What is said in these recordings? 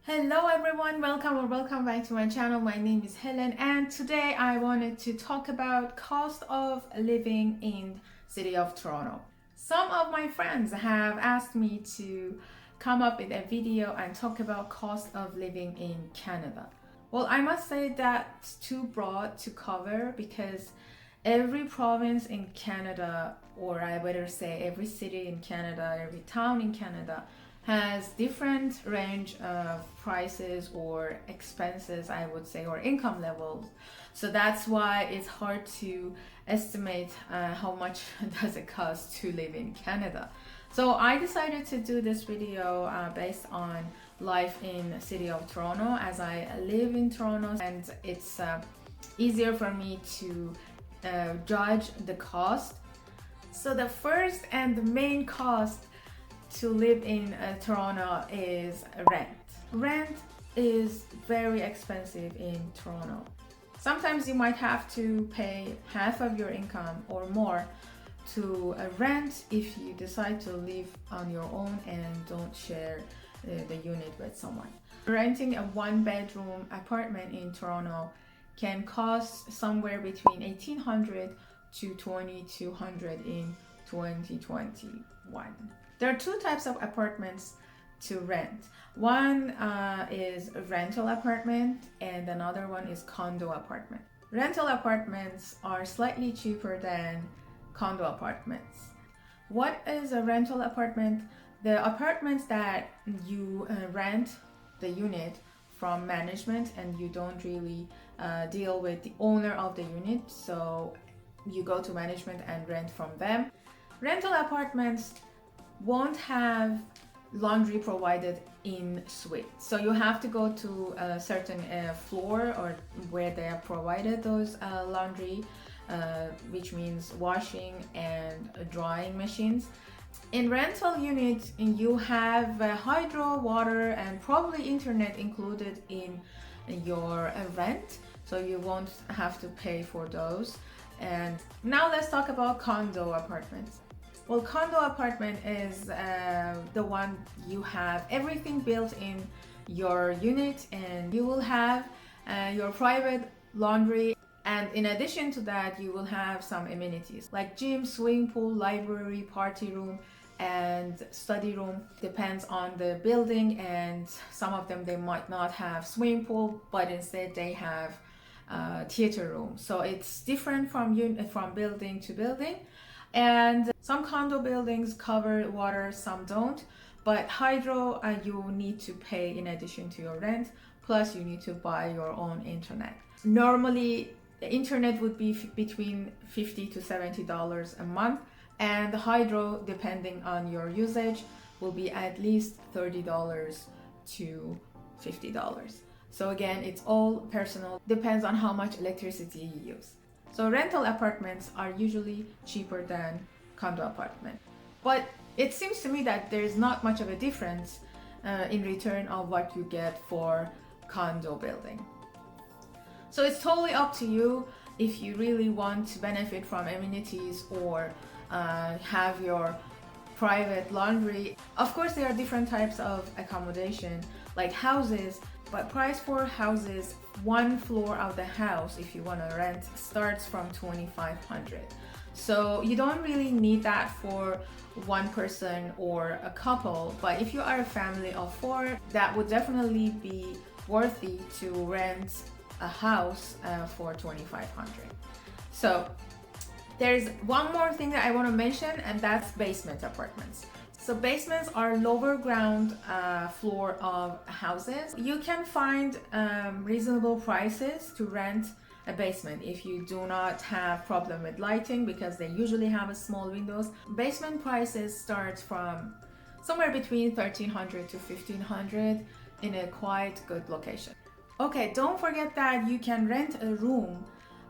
Hello everyone, welcome back to my channel. My name is Helen and today I wanted to talk about cost of living in city of Toronto. Some of my friends have asked me to come up with a video and talk about cost of living in Canada. Well, I must say that's too broad to cover because every province in Canada, or I better say every city in Canada, every town in Canada has different range of prices or expenses, I would say, or income levels. So that's why it's hard to estimate how much does it cost to live in Canada. So I decided to do this video based on life in city of Toronto, as I live in Toronto and it's easier for me to judge the cost. So the first and the main cost to live in Toronto is rent. Rent is very expensive in Toronto. Sometimes you might have to pay half of your income or more to rent if you decide to live on your own and don't share the unit with someone. Renting a one-bedroom apartment in Toronto can cost somewhere between $1,800 to $2,200 in 2021. There are two types of apartments to rent. One is a rental apartment and another one is condo apartment. Rental apartments are slightly cheaper than condo apartments. What is a rental apartment? The apartments that you rent the unit from management and you don't really deal with the owner of the unit, so you go to management and rent from them. Rental apartments won't have laundry provided in suite, so you have to go to a certain floor or where they have provided those laundry, which means washing and drying machines. In rental units, you have hydro, water, and probably internet included in your rent, so you won't have to pay for those. And now let's talk about condo apartments. Well, condo apartment is the one you have everything built in your unit and you will have your private laundry, and in addition to that you will have some amenities like gym, swimming pool, library, party room and study room. Depends on the building, and some of them they might not have swimming pool but instead they have theater room, so it's different from building to building. And some condo buildings cover water, some don't, but hydro you need to pay in addition to your rent, plus you need to buy your own internet. Normally the internet would be between $50 to $70 a month, and the hydro, depending on your usage, will be at least $30 to $50. So again, it's all personal, depends on how much electricity you use. So rental apartments are usually cheaper than condo apartment. But it seems to me that there's not much of a difference in return of what you get for condo building. So it's totally up to you if you really want to benefit from amenities or have your private laundry. Of course, there are different types of accommodation like houses, but price for houses, one floor of the house, if you want to rent, starts from $2,500. So you don't really need that for one person or a couple, but if you are a family of four, that would definitely be worthy to rent a house for $2,500. So there's one more thing that I want to mention, and that's basement apartments. So basements are lower ground floor of houses. You can find reasonable prices to rent a basement if you do not have problem with lighting, because they usually have a small windows. Basement prices start from somewhere between $1,300 to $1,500 in a quite good location. Okay, don't forget that you can rent a room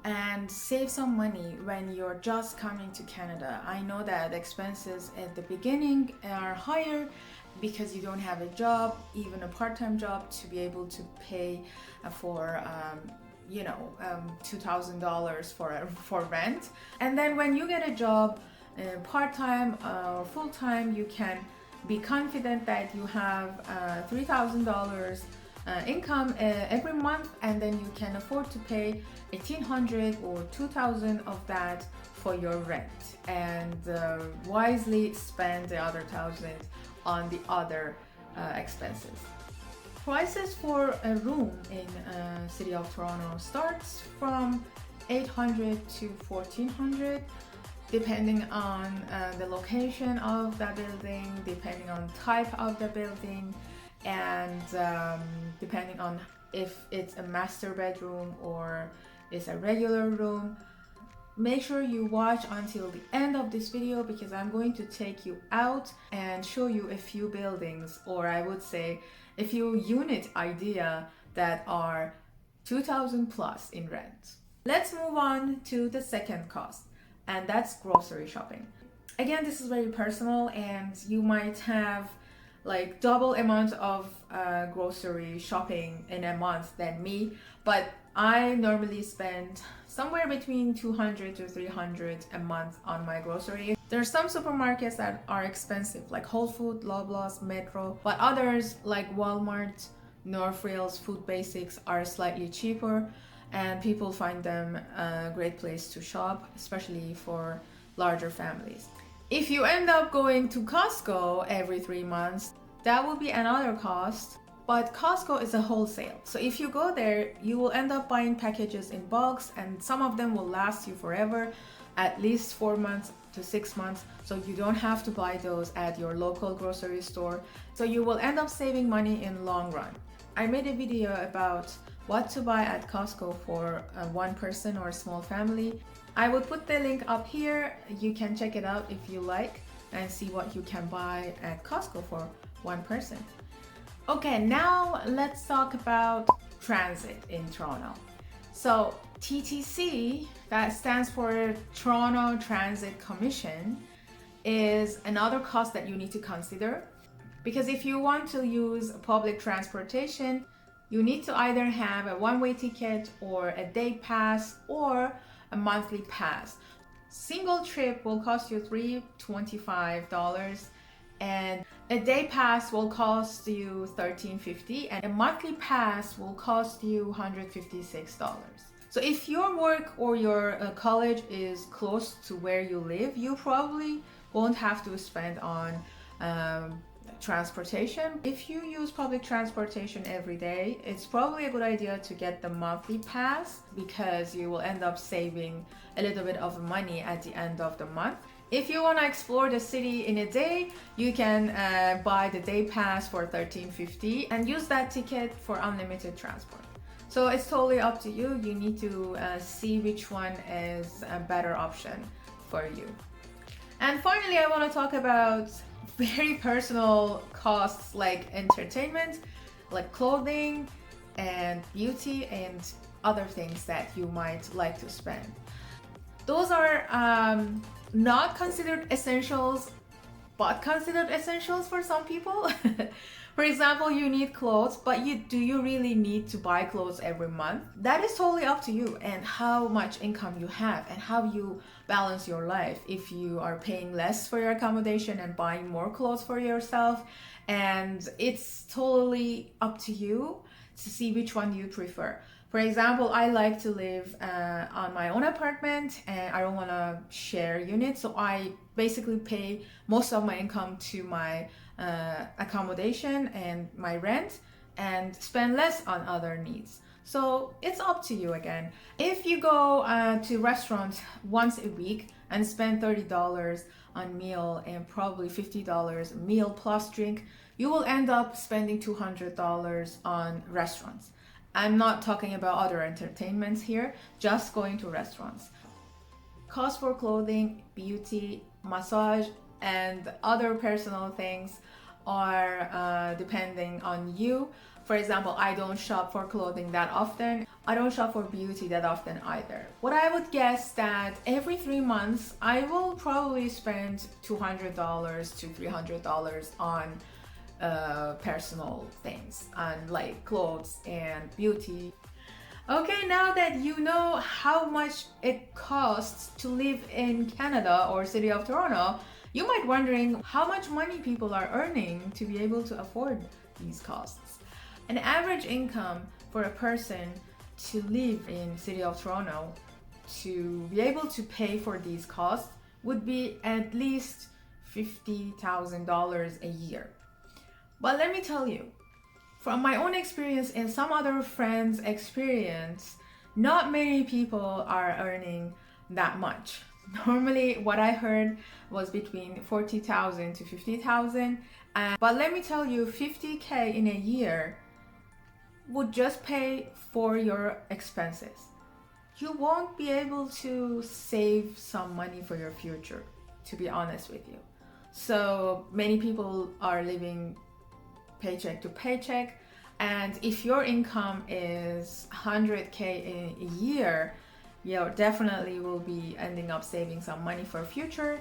and save some money when you're just coming to Canada. I know that expenses at the beginning are higher because you don't have a job, even a part-time job, to be able to pay for $2,000 for rent. And then when you get a job, part-time or full-time, you can be confident that you have $3,000 income every month, and then you can afford to pay 1,800 or 2,000 of that for your rent, and wisely spend the other 1,000 on the other expenses. Prices for a room in City of Toronto starts from 800 to 1,400, depending on the location of the building, depending on type of the building, and depending on if it's a master bedroom or it's a regular room. Make sure you watch until the end of this video, because I'm going to take you out and show you a few buildings, or I would say a few unit idea that are 2,000 plus in rent. Let's move on to the second cost, and that's grocery shopping. Again, this is very personal, and you might have like double amount of grocery shopping in a month than me, but I normally spend somewhere between 200 to 300 a month on my grocery. There are some supermarkets that are expensive, like Whole Foods, Loblaws, Metro, but others like Walmart, Northfields, Food Basics are slightly cheaper, and people find them a great place to shop, especially for larger families. If you end up going to Costco every 3 months, that will be another cost, but Costco is a wholesale. So if you go there, you will end up buying packages in bulks, and some of them will last you forever, at least 4 months to 6 months. So you don't have to buy those at your local grocery store. So you will end up saving money in long run. I made a video about what to buy at Costco for one person or a small family. I will put the link up here. You can check it out if you like and see what you can buy at Costco for one person. Okay, now let's talk about transit in Toronto. So TTC, that stands for Toronto Transit Commission, is another cost that you need to consider, because if you want to use public transportation, you need to either have a one-way ticket or a day pass or a monthly pass. Single trip will cost you $325, and a day pass will cost you $13.50, and a monthly pass will cost you $156. So if your work or your college is close to where you live, you probably won't have to spend on transportation. If you use public transportation every day, it's probably a good idea to get the monthly pass, because you will end up saving a little bit of money at the end of the month. If you want to explore the city in a day, you can buy the day pass for $13.50 and use that ticket for unlimited transport. So it's totally up to you. You need to see which one is a better option for you. And finally, I want to talk about very personal costs like entertainment, like clothing and beauty and other things that you might like to spend. Those are not considered essentials, but considered essentials for some people. For example, you need clothes, but do you really need to buy clothes every month? That is totally up to you and how much income you have and how you balance your life. If you are paying less for your accommodation and buying more clothes for yourself, and it's totally up to you to see which one you prefer. For example, I like to live on my own apartment, and I don't want to share units, so I basically pay most of my income to my accommodation and my rent, and spend less on other needs. So it's up to you again. If you go to restaurants once a week and spend $30 on meal and probably $50 meal plus drink, you will end up spending $200 on restaurants. I'm not talking about other entertainments here, just going to restaurants. Cost for clothing, beauty, massage, and other personal things are depending on you. For example, I don't shop for clothing that often. I don't shop for beauty that often either. What I would guess that every 3 months, I will probably spend $200 to $300 on personal things, and like clothes and beauty. Okay, now that you know how much it costs to live in Canada or City of Toronto, You might be wondering how much money people are earning to be able to afford these costs. An average income for a person to live in City of Toronto to be able to pay for these costs would be at least $50,000 a year. But let me tell you, from my own experience and some other friends' experience, not many people are earning that much. Normally, what I heard was between 40,000 to 50,000. But let me tell you, 50K in a year would just pay for your expenses. You won't be able to save some money for your future, to be honest with you. So many people are living paycheck to paycheck, and if your income is 100K a year, you definitely will be ending up saving some money for future.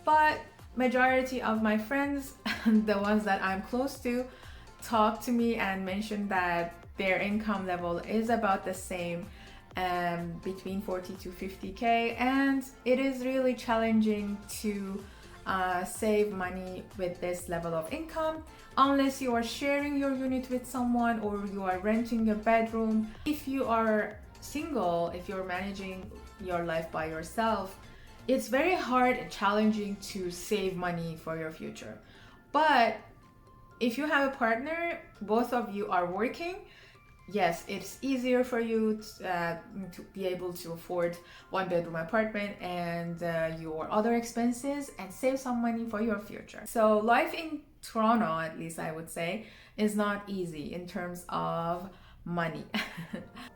But majority of my friends, the ones that I'm close to, talk to me and mention that their income level is about the same, between 40 to 50K, and it is really challenging to save money with this level of income unless you are sharing your unit with someone or you are renting a bedroom. If you are single, if you're managing your life by yourself, it's very hard and challenging to save money for your future. But if you have a partner, both of you are working, yes, it's easier for you to be able to afford one-bedroom apartment and your other expenses and save some money for your future. So life in Toronto, at least I would say, is not easy in terms of money.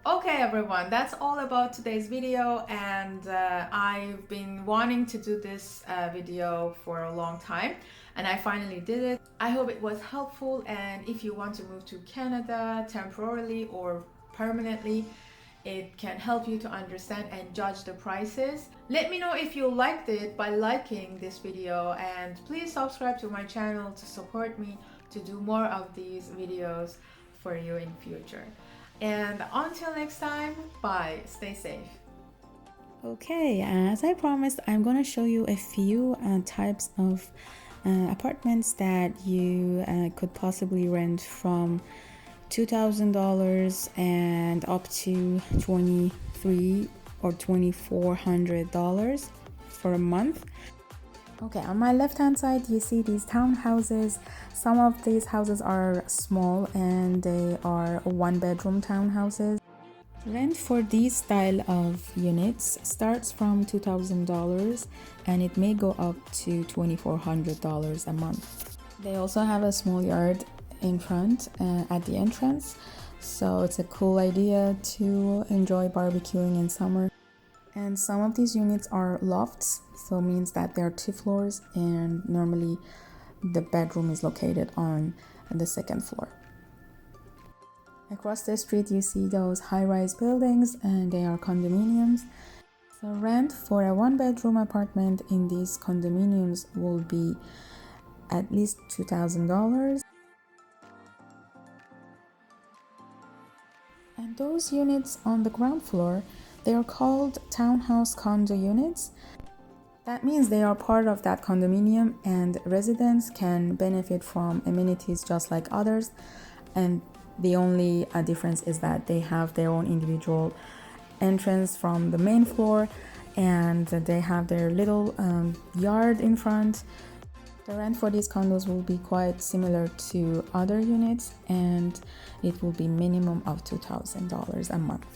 Okay everyone, that's all about today's video, and I've been wanting to do this video for a long time, and I finally did it. I hope it was helpful, and if you want to move to Canada temporarily or permanently, it can help you to understand and judge the prices. Let me know if you liked it by liking this video, and please subscribe to my channel to support me to do more of these videos for you in future. And until next time, bye, stay safe. Okay, as I promised, I'm gonna show you a few types of apartments that you could possibly rent from $2,000 and up to $2,300 or $2,400 for a month. Okay, on my left hand side you see these townhouses. Some of these houses are small and they are one-bedroom townhouses. Rent for these style of units starts from $2,000 and it may go up to $2,400 a month. They also have a small yard in front at the entrance, so it's a cool idea to enjoy barbecuing in summer. And some of these units are lofts, so means that there are 2 floors and normally the bedroom is located on the 2nd floor. Across the street you see those high-rise buildings and they are condominiums. So rent for a 1-bedroom apartment in these condominiums will be at least $2,000. And those units on the ground floor, they are called townhouse condo units. That means they are part of that condominium and residents can benefit from amenities just like others, and the only difference is that they have their own individual entrance from the main floor and they have their little yard in front. The rent for these condos will be quite similar to other units and it will be minimum of $2,000 a month.